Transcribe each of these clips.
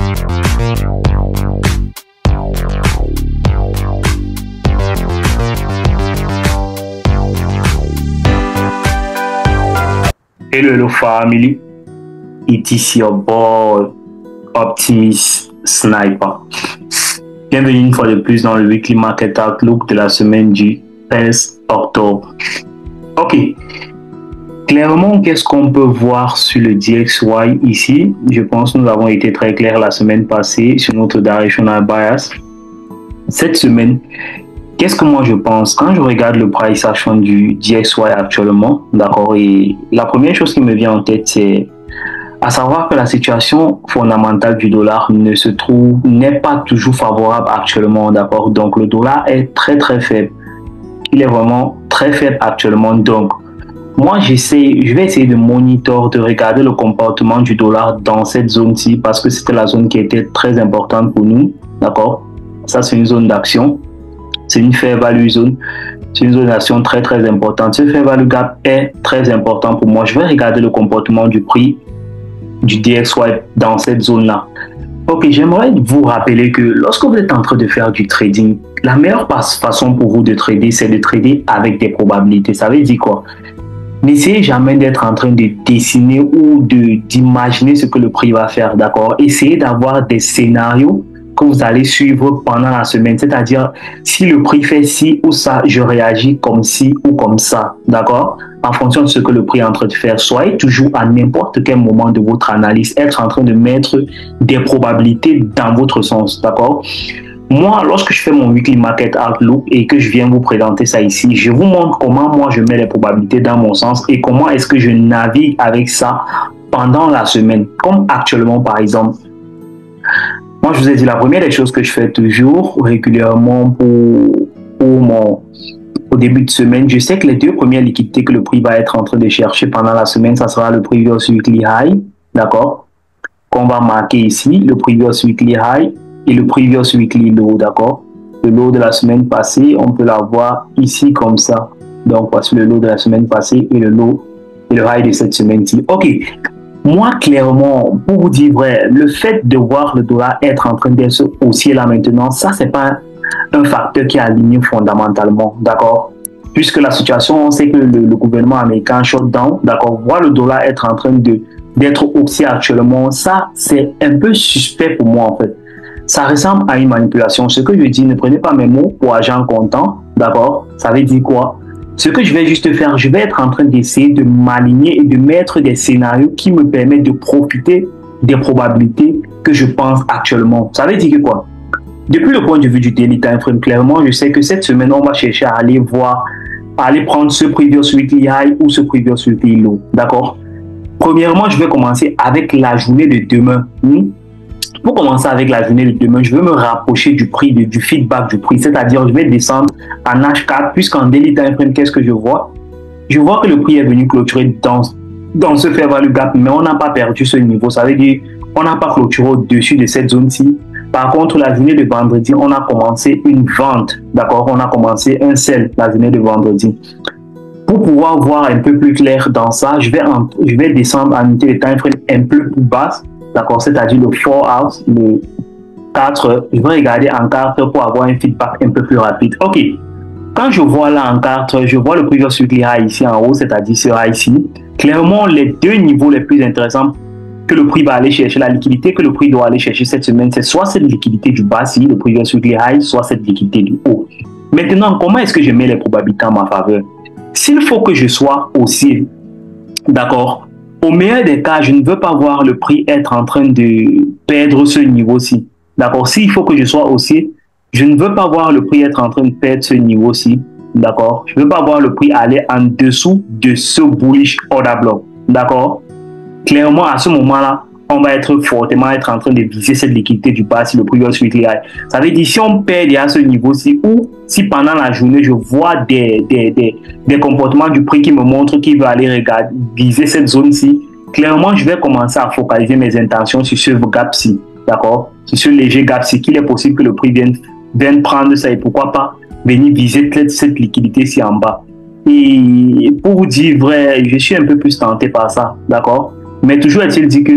Hello family, it is your boy Optimus Sniper. Bienvenue une fois de plus dans le Weekly Market Outlook de la semaine du 13 octobre. Ok, clairement, qu'est-ce qu'on peut voir sur le DXY ici? Je pense que nous avons été très clairs la semaine passée sur notre directional bias. Cette semaine, qu'est-ce que moi je pense? Quand je regarde le price action du DXY actuellement, d'accord, et la première chose qui me vient en tête, c'est à savoir que la situation fondamentale du dollar n'est pas toujours favorable actuellement, d'accord. Donc le dollar est très faible. Il est vraiment très faible actuellement. Donc moi je vais essayer de monitorer, de regarder le comportement du dollar dans cette zone-ci parce que c'était la zone qui était très importante pour nous, d'accord. Ça c'est une zone d'action. C'est une fair value zone. C'est une zone d'action très importante. Ce fair value gap est très important pour moi. Je vais regarder le comportement du prix du DXY dans cette zone-là. Ok, j'aimerais vous rappeler que lorsque vous êtes en train de faire du trading, la meilleure façon pour vous de trader, c'est de trader avec des probabilités. Ça veut dire quoi? N'essayez jamais d'être en train de dessiner ou d'imaginer ce que le prix va faire, d'accord? Essayez d'avoir des scénarios que vous allez suivre pendant la semaine. C'est-à-dire, si le prix fait ci ou ça, je réagis comme ci ou comme ça. D'accord? En fonction de ce que le prix est en train de faire. Soyez toujours à n'importe quel moment de votre analyse, être en train de mettre des probabilités dans votre sens. D'accord? Moi, lorsque je fais mon Weekly Market Outlook et que je viens vous présenter ça ici, je vous montre comment moi je mets les probabilités dans mon sens et comment est-ce que je navigue avec ça pendant la semaine. Comme actuellement, par exemple, moi, je vous ai dit, la première des choses que je fais toujours régulièrement au début de semaine, je sais que les deux premières liquidités que le prix va être en train de chercher pendant la semaine, ça sera le previous weekly high, d'accord, qu'on va marquer ici, le previous weekly high et le previous weekly low, d'accord. Le low de la semaine passée, on peut l'avoir ici comme ça. Donc, voici le low de la semaine passée et le low et le high de cette semaine-ci. Ok. Moi, clairement, pour vous dire vrai, le fait de voir le dollar être en train d'être haussier là maintenant, ça, c'est pas un facteur qui est aligné fondamentalement, d'accord? Puisque la situation, on sait que le gouvernement américain shut down, d'accord? Voir le dollar être en train d'être haussier actuellement, ça, c'est un peu suspect pour moi, en fait. Ça ressemble à une manipulation. Ce que je dis, ne prenez pas mes mots pour argent comptant, d'accord? Ça veut dire quoi? Ce que je vais juste faire, je vais être en train d'essayer de m'aligner et de mettre des scénarios qui me permettent de profiter des probabilités que je pense actuellement. Ça veut dire que quoi? Depuis le point de vue du daily time frame, clairement, je sais que cette semaine, on va chercher à aller prendre ce previous weekly high ou ce previous weekly low. D'accord? Premièrement, je vais commencer avec la journée de demain. Pour commencer avec la journée de demain, je veux me rapprocher du prix, du feedback du prix. C'est-à-dire, je vais descendre en H4, puisqu'en daily time frame, qu'est-ce que je vois? Je vois que le prix est venu clôturer dans ce fair value gap, mais on n'a pas perdu ce niveau. Ça veut dire on n'a pas clôturé au-dessus de cette zone-ci. Par contre, la journée de vendredi, on a commencé une vente. D'accord? On a commencé un sell la journée de vendredi. Pour pouvoir voir un peu plus clair dans ça, je vais descendre en unité de time frame un peu plus basse. D'accord, c'est-à-dire le 4 hours, le 4 heures. Je vais regarder en 4 heures pour avoir un feedback un peu plus rapide. Ok, quand je vois là en 4 heures, je vois le previous weekly high ici en haut, c'est-à-dire ce high ici. Clairement, les deux niveaux les plus intéressants que le prix va aller chercher, la liquidité que le prix doit aller chercher cette semaine, c'est soit cette liquidité du bas ici, le previous weekly high, soit cette liquidité du haut. Maintenant, comment est-ce que je mets les probabilités en ma faveur? S'il faut que je sois haussier, d'accord, au meilleur des cas, je ne veux pas voir le prix être en train de perdre ce niveau-ci. D'accord? S'il faut que je sois haussier, je ne veux pas voir le prix être en train de perdre ce niveau-ci. D'accord? Je ne veux pas voir le prix aller en dessous de ce bullish order block. D'accord? Clairement, à ce moment-là, on va fortement en train de viser cette liquidité du bas sur le previous weekly high. Ça veut dire si on perd à ce niveau-ci ou si pendant la journée je vois des comportements du prix qui me montrent qu'il va aller viser cette zone-ci, clairement je vais commencer à focaliser mes intentions sur ce gap-ci, d'accord, sur ce léger gap-ci, qu'il est possible que le prix vienne prendre ça et pourquoi pas venir viser cette liquidité-ci en bas. Et pour vous dire vrai, je suis un peu plus tenté par ça, d'accord, mais toujours est-il dit que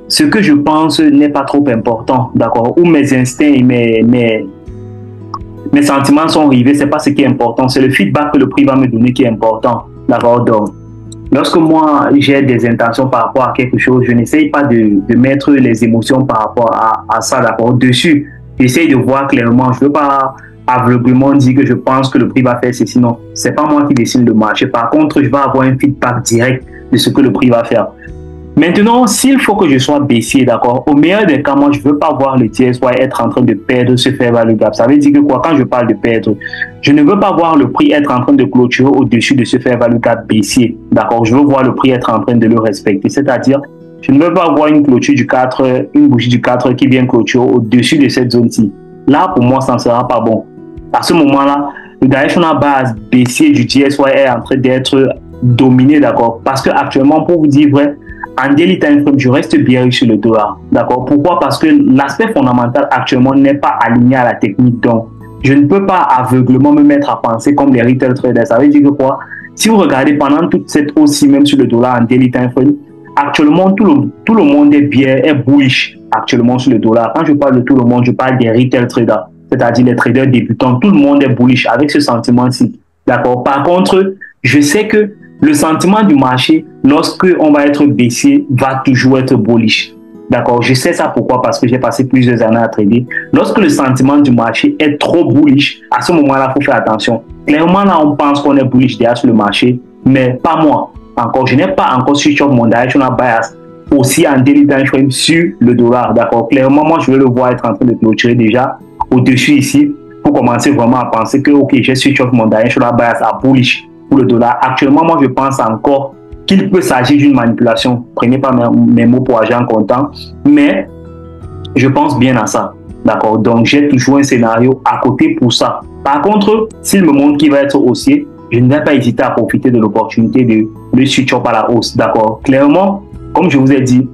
ce que je pense n'est pas trop important, d'accord, ou mes instincts et mes sentiments sont rivés, c'est pas ce qui est important, c'est le feedback que le prix va me donner qui est important, d'accord. Donc, lorsque moi j'ai des intentions par rapport à quelque chose, je n'essaye pas de mettre les émotions par rapport à ça, d'accord, dessus. J'essaye de voir clairement, je ne veux pas aveuglément dire que je pense que le prix va faire ceci, non. C'est pas moi qui décide le marché. Par contre, je vais avoir un feedback direct de ce que le prix va faire. Maintenant, s'il faut que je sois baissier, d'accord, au meilleur des cas, moi, je ne veux pas voir le TSY être en train de perdre ce fair value gap. Ça veut dire que quoi, quand je parle de perdre, je ne veux pas voir le prix être en train de clôturer au-dessus de ce fair value gap baissier, d'accord. Je veux voir le prix être en train de le respecter, c'est-à-dire, je ne veux pas voir une clôture du 4, une bougie du 4 qui vient clôturer au-dessus de cette zone-ci. Là, pour moi, ça ne sera pas bon. À ce moment-là, le directional base baissier du TSY est en train d'être dominé, d'accord. Parce que actuellement, pour vous dire vrai, en daily time frame, je reste bien sur le dollar, d'accord. Pourquoi? Parce que l'aspect fondamental actuellement n'est pas aligné à la technique. Donc, je ne peux pas aveuglement me mettre à penser comme les retail traders. Ça veut dire que quoi? Si vous regardez pendant toute cette hausse, même sur le dollar en daily time frame, actuellement, tout le monde est bullish actuellement sur le dollar. Quand je parle de tout le monde, je parle des retail traders, c'est-à-dire les traders débutants. Tout le monde est bullish avec ce sentiment-ci. D'accord. Par contre, je sais que le sentiment du marché, lorsque on va être baissier, va toujours être bullish. D'accord. Je sais ça pourquoi? Parce que j'ai passé plusieurs années à trader. Lorsque le sentiment du marché est trop bullish, à ce moment-là, il faut faire attention. Clairement, là, on pense qu'on est bullish déjà sur le marché, mais pas moi. Encore, je n'ai pas encore switch off mon directional bias aussi en daily time frame sur le dollar. D'accord. Clairement, moi, je vais le voir être en train de clôturer déjà au-dessus ici pour commencer vraiment à penser que, ok, j'ai switch off mon directional bias à bullish pour le dollar. Actuellement, moi, je pense encore qu'il peut s'agir d'une manipulation. Prenez pas mes mots pour agent comptant, mais je pense bien à ça. D'accord. Donc, j'ai toujours un scénario à côté pour ça. Par contre, s'il me montre qu'il va être haussier, je ne vais pas hésiter à profiter de l'opportunité de le switch up à la hausse. D'accord. Clairement, comme je vous ai dit,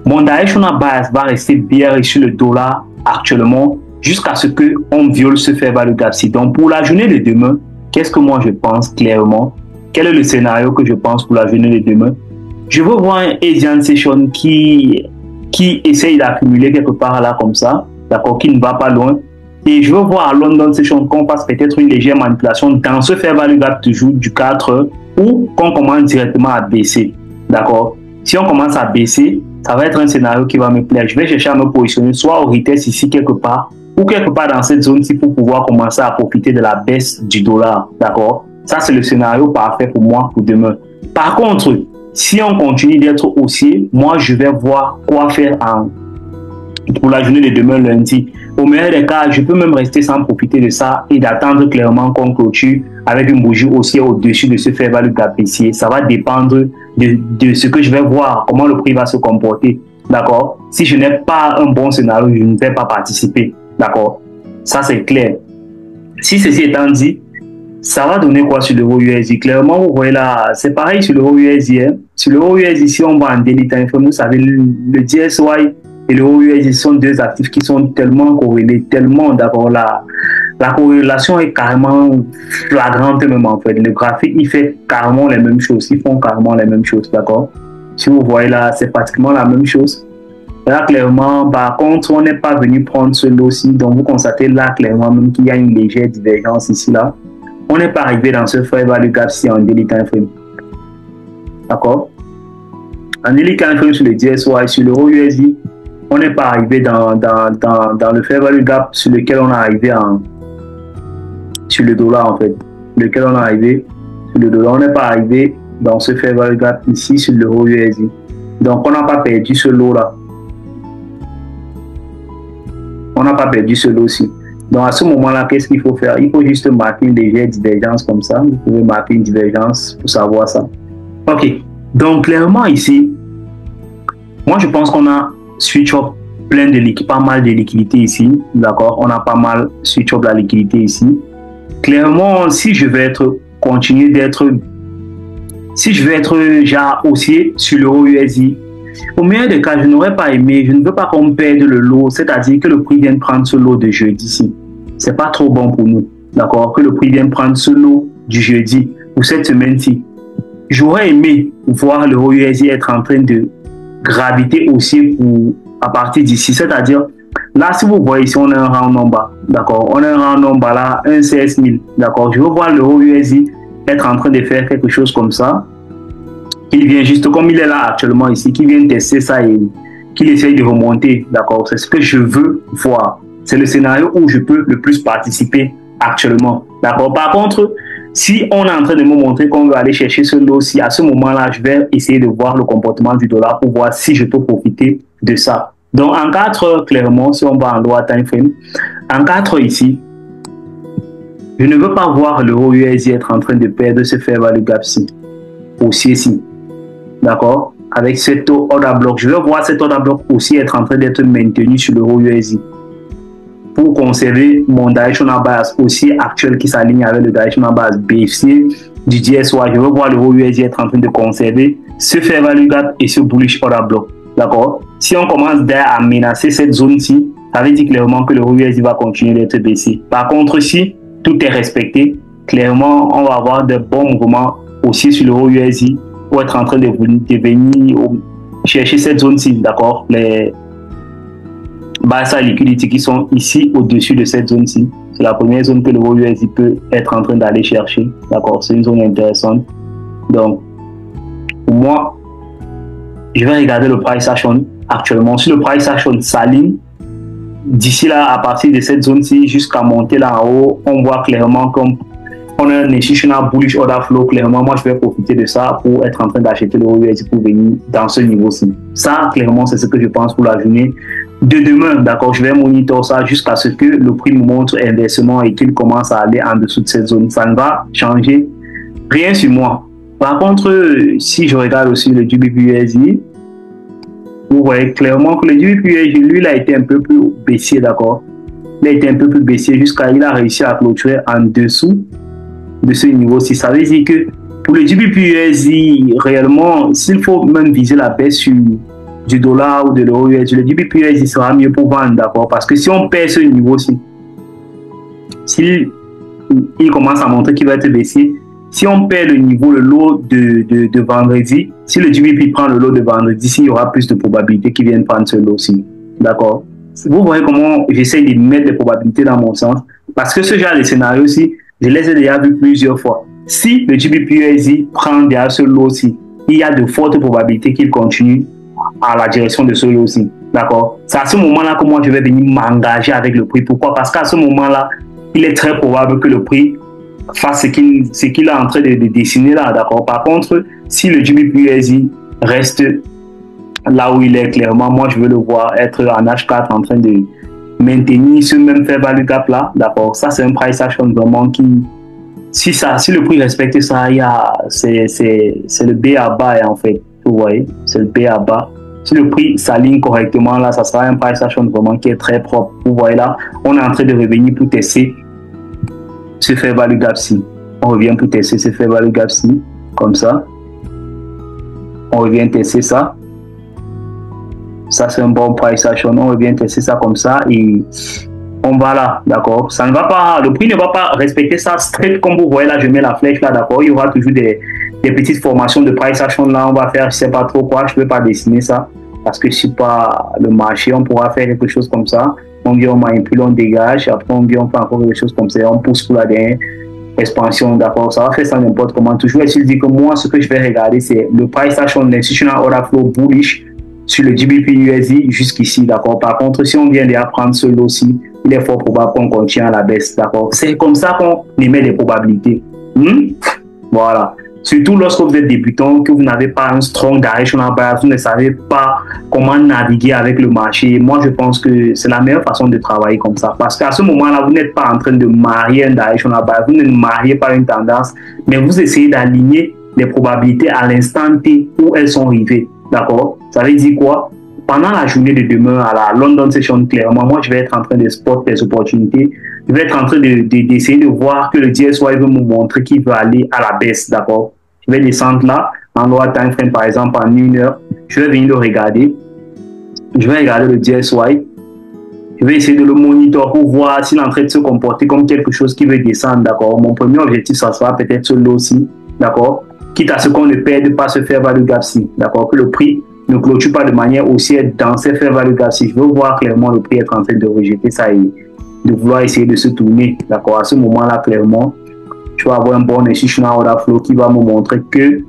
mon directional bias va rester bien sur le dollar actuellement jusqu'à ce qu'on viole ce fair value gap-ci. Donc, pour la journée de demain, qu'est-ce que moi je pense clairement? Quel est le scénario que je pense pour la journée de demain? Je veux voir un Asian Session qui essaye d'accumuler quelque part là comme ça, d'accord, qui ne va pas loin. Et je veux voir à London Session qu'on fasse peut-être une légère manipulation dans ce fair value gap toujours du 4 ou qu'on commence directement à baisser, d'accord. Si on commence à baisser, ça va être un scénario qui va me plaire. Je vais chercher à me positionner soit au retest ici quelque part ou quelque part dans cette zone-ci pour pouvoir commencer à profiter de la baisse du dollar, d'accord. Ça, c'est le scénario parfait pour moi pour demain. Par contre, si on continue d'être haussier, moi, je vais voir quoi faire pour la journée de demain, lundi. Au meilleur des cas, je peux même rester sans profiter de ça et d'attendre clairement qu'on clôture avec une bougie haussière au-dessus de ce fair value gap baissier. Ça va dépendre de ce que je vais voir, comment le prix va se comporter. D'accord? Si je n'ai pas un bon scénario, je ne vais pas participer. D'accord? Ça, c'est clair. Si ceci étant dit, ça va donner quoi sur l'euro USD? Clairement, vous voyez là, c'est pareil sur l'euro USD. Hein? Sur l'euro USD, si on va en daily time frame, vous savez, le DSY et l'euro USD sont deux actifs qui sont tellement corrélés, tellement d'accord. La corrélation est carrément flagrante même en fait. Le graphique, il fait carrément les mêmes choses. Ils font carrément les mêmes choses, d'accord? Si vous voyez là, c'est pratiquement la même chose. Là, clairement, par contre, on n'est pas venu prendre ce lot-ci. Donc, vous constatez là, clairement, même qu'il y a une légère divergence ici, là. On n'est pas arrivé dans ce fair value gap-ci en daily time frame. D'accord? En daily time frame sur le DSY, sur l'euro USD, on n'est pas arrivé dans le fair value gap sur lequel on est arrivé sur le dollar, en fait. Lequel on est arrivé sur le dollar. On n'est pas arrivé dans ce fair value gap ici sur l'euro USD. Donc, on n'a pas perdu ce lot-là. On n'a pas perdu ce lot-ci. Donc, à ce moment-là, qu'est-ce qu'il faut faire? Il faut juste marquer une légère divergence comme ça. Vous pouvez marquer une divergence pour savoir ça. OK. Donc, clairement, ici, moi, je pense qu'on a switch up pas mal de liquidités ici. D'accord? On a pas mal switch up la liquidité ici. Clairement, si je vais continuer d'être genre haussier sur l'euro USD, au meilleur des cas, je n'aurais pas aimé, je ne veux pas qu'on perde le lot, c'est-à-dire que le prix vienne prendre ce lot de jeudi-ci. C'est pas trop bon pour nous, d'accord? Que le prix vienne prendre ce lot du jeudi pour cette semaine-ci. J'aurais aimé voir l'euro USD être en train de graviter aussi à partir d'ici. C'est-à-dire, là, si vous voyez ici, on a un round number, d'accord? On a un round number là, un 16 000, d'accord? Je veux voir l'euro USD être en train de faire quelque chose comme ça. Il vient juste comme il est là actuellement ici, qui vient tester ça et qu'il essaye de remonter, d'accord? C'est ce que je veux voir. C'est le scénario où je peux le plus participer actuellement, d'accord? Par contre, si on est en train de me montrer qu'on veut aller chercher ce lot-ci, à ce moment-là, je vais essayer de voir le comportement du dollar pour voir si je peux profiter de ça. Donc, en 4 heures, clairement, si on va en lower time frame, en 4 heures ici, je ne veux pas voir l'euro USD être en train de perdre ce fair value gap-ci, aussi ici. D'accord? Avec cet order block, je veux voir cet order block aussi être en train d'être maintenu sur l'euro USD pour conserver mon directional bias aussi actuel qui s'aligne avec le directional bias BFC du DSY. Je veux voir l'euro USD être en train de conserver ce fair value gap et ce bullish order block. D'accord? Si on commence à menacer cette zone-ci, ça veut dire clairement que l'euro USD va continuer d'être baissé. Par contre, si tout est respecté, clairement, on va avoir de bons mouvements aussi sur l'euro USD pour être en train de venir chercher cette zone-ci, d'accord? Les basses à liquidité qui sont ici au-dessus de cette zone-ci. C'est la première zone que l'euro USD peut être en train d'aller chercher, d'accord? C'est une zone intéressante. Donc, pour moi, je vais regarder le price action actuellement. Si le price action s'aligne, d'ici là, à partir de cette zone-ci jusqu'à monter là en haut, on voit clairement qu'on a un institutional bullish order flow. Clairement, moi, je vais profiter de ça pour être en train d'acheter l'euro USD pour venir dans ce niveau-ci. Ça, clairement, c'est ce que je pense pour la journée de demain. D'accord, je vais monitorer ça jusqu'à ce que le prix me montre inversement et qu'il commence à aller en dessous de cette zone. Ça ne va changer rien sur moi. Par contre, si je regarde aussi le GBP/USD, vous voyez clairement que le GBP/USD, lui, il a été un peu plus baissier, d'accord? Il a été un peu plus baissier jusqu'à il a réussi à clôturer en dessous de ce niveau-ci. Ça veut dire que pour le GBP/USD, réellement, s'il faut même viser la baisse du dollar ou de l'euro USD, le GBP/USD sera mieux pour vendre, d'accord? Parce que si on perd ce niveau-ci, s'il commence à montrer qu'il va être baissier, si on perd le niveau, le lot de vendredi, si le GBP prend le lot de vendredi, il y aura plus de probabilités qu'il vienne prendre ce lot-ci. D'accord? Vous voyez comment j'essaie de mettre des probabilités dans mon sens. Parce que ce genre de scénario-ci, je les ai déjà vus plusieurs fois. Si le GBP/USD prend derrière ce lot-ci, il y a de fortes probabilités qu'il continue à la direction de ce lot-ci. D'accord? C'est à ce moment-là que moi, je vais venir m'engager avec le prix. Pourquoi? Parce qu'à ce moment-là, il est très probable que le prix fasse ce qu'il est en train de dessiner là, d'accord? Par contre, si le GBP/USD reste là où il est clairement, moi je veux le voir être en H4 en train de maintenir ce même fair value gap là, d'accord? Ça c'est un price action vraiment qui, si le prix respecte ça, c'est le B à bas en fait, vous voyez, c'est le B à bas. Si le prix s'aligne correctement là, ça sera un price action vraiment qui est très propre. Vous voyez là, on est en train de revenir pour tester ce fair value gap-ci. On revient pour tester ce fair value gap-ci, comme ça. On revient tester ça. Ça, c'est un bon price action. On revient tester ça comme ça et on va là, d'accord? Ça ne va pas, le prix ne va pas respecter ça strict comme vous voyez là, je mets la flèche là, d'accord? Il y aura toujours des petites formations de price action là. On va faire, je sais pas trop quoi, je ne peux pas dessiner ça parce que je ne suis pas le marché. On pourra faire quelque chose comme ça. On vient, on manipule, on dégage, après on vient, on fait encore quelque chose comme ça, on pousse pour la dernière expansion, d'accord? Ça va faire ça n'importe comment. Toujours est-il dit que moi, ce que je vais regarder, c'est le price action de l'institutional order flow bullish sur le GBP/USD jusqu'ici, d'accord? Par contre, si on vient de prendre ce lot-ci, il est fort probable qu'on continue à la baisse, d'accord? C'est comme ça qu'on émet des probabilités. Voilà. Surtout lorsque vous êtes débutant, que vous n'avez pas un strong directional bias, vous ne savez pas comment naviguer avec le marché. Moi, je pense que c'est la meilleure façon de travailler comme ça. Parce qu'à ce moment-là, vous n'êtes pas en train de marier un directional bias, vous ne mariez pas une tendance, mais vous essayez d'aligner les probabilités à l'instant T où elles sont arrivées. D'accord? Ça veut dire quoi? Pendant la journée de demain, à la London Session, clairement, moi, je vais être en train de spot des opportunités. Je vais être en train d'essayer de voir que le DSY veut me montrer qu'il veut aller à la baisse, d'accord? Je vais descendre là, en lower time frame, par exemple, en 1 heure. Je vais venir le regarder. Je vais regarder le DSY. Je vais essayer de le monitorer pour voir s'il est en train de se comporter comme quelque chose qui veut descendre, d'accord? Mon premier objectif, ça sera peut-être ce lot-ci, d'accord? Quitte à ce qu'on ne perde pas ce fair value gap-ci, d'accord? Que le prix ne clôture pas de manière haussière dans ces fair value gap, si je veux voir clairement le prix être en train de rejeter ça et de vouloir essayer de se tourner, d'accord, à ce moment-là, clairement, tu vas avoir un bon institutional order flow qui va me montrer que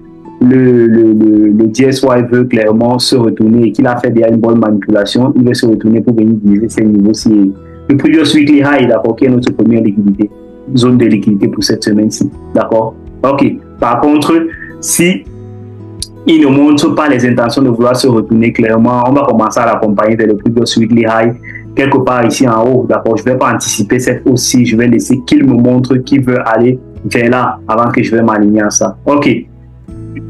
le DSY veut clairement se retourner et qu'il a fait déjà une bonne manipulation. Il veut se retourner pour venir viser ces niveaux-ci. Le previous weekly high, d'accord, qui est notre première liquidité, zone de liquidité pour cette semaine-ci, d'accord. Ok. Par contre, si il ne montre pas les intentions de vouloir se retourner clairement, on va commencer à l'accompagner vers le previous weekly high, quelque part ici en haut, d'accord. Je ne vais pas anticiper cette hausse-ci, je vais laisser qu'il me montre qu'il veut aller vers là avant que je vais m'aligner à ça. Ok.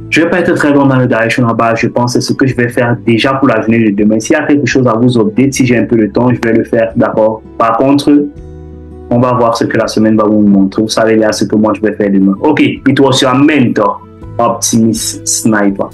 Je ne vais pas être très long dans le direction en bas. Je pense que c'est ce que je vais faire déjà pour la journée de demain. S'il y a quelque chose à vous update, si j'ai un peu de temps, je vais le faire, d'accord. Par contre, on va voir ce que la semaine va vous montrer. Vous savez là ce que moi je vais faire demain. Ok, it was your mentor, Optimist Sniper.